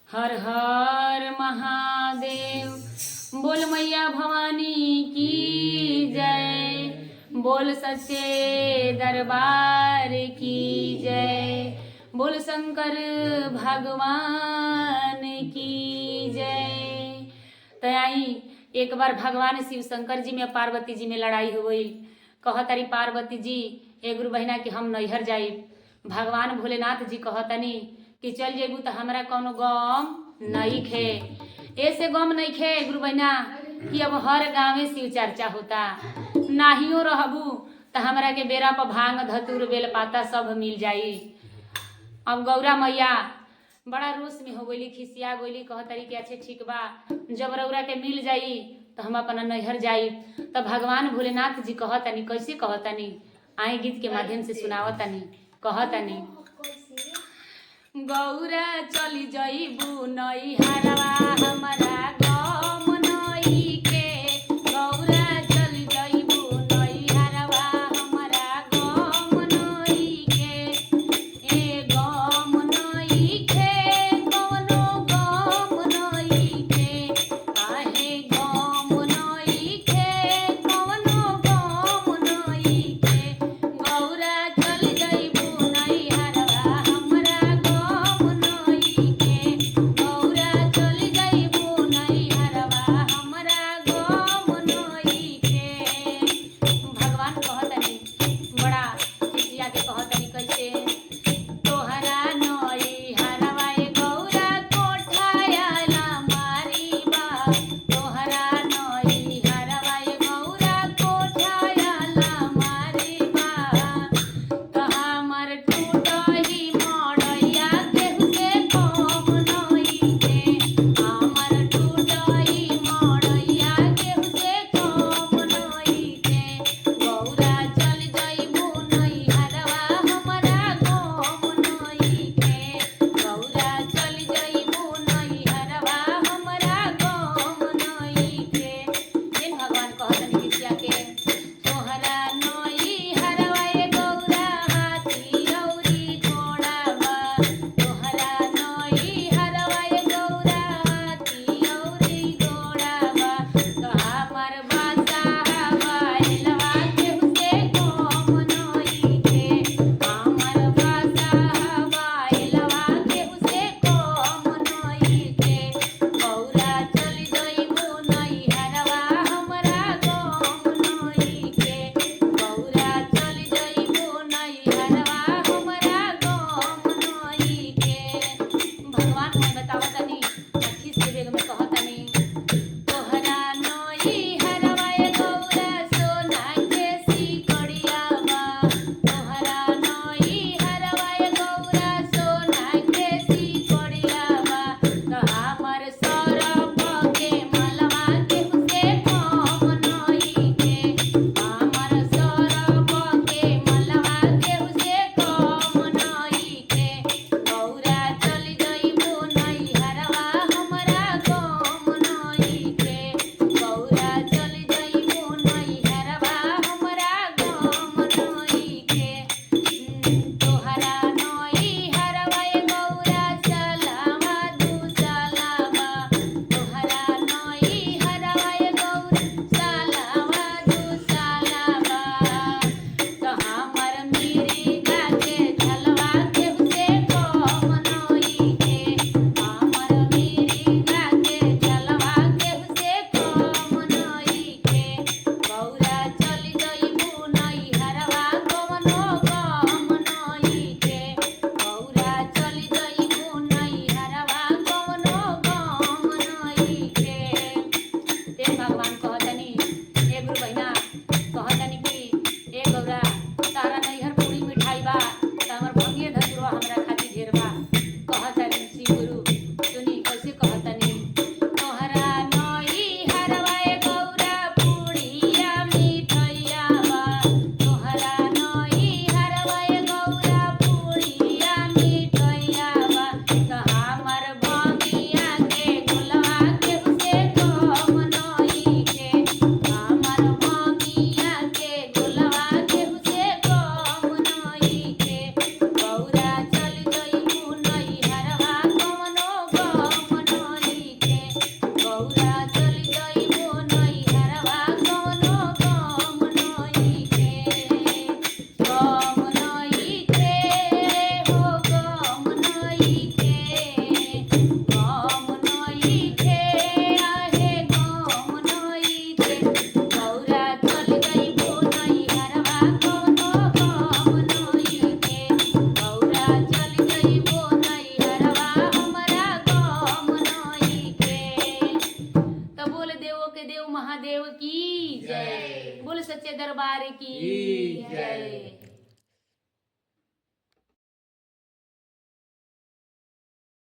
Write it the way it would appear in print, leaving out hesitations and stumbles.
हर हर महादेव। बोल मैया भवानी की जय। बोल सच्चे दरबार की जय। बोल शंकर भगवान की जय। तो आई एक बार भगवान शिव शंकर जी में पार्वती जी में लड़ाई हो गई। कहतारी पार्वती जी ए गुरु बहिना कि हम नैहर जाई। भगवान भोलेनाथ जी कहतनी कि चल जेबू तो हमरा कौनो गम नहीं खे। ऐसे गम नहीं खे गुरु बहिना कि अब हर गाँव में शिव चर्चा होता। नाहियो रहबू तो हमरा के बेरा पर भांग धतूर बेलपाता सब मिल जाई। अब गौरा मैया बड़ा रोष में हो गई, खिसिया गई। कहतरी कि अच्छे ठीक बा, जब रौरा के मिल जाई तो हम अपना नैहर जाई। तब भगवान भोलेनाथ जी कहतनी कैसे कहतनी आई गीत के माध्यम से सुनावतनी। कहतनी गौरा चली जाइबू नैहरवा हमरा गम नइखे। गौरा चली जाइबू नैहरवा हमरा गम नइखे। ए गम नइखे कौनो गम नइखे। काहे गम नइखे कौनो गम नइखे। गौरा चली जाइबू नैहरवा हमरा गम नइखे। गौरा के देव महादेव की जय। बोल सच्चे दरबार की जय।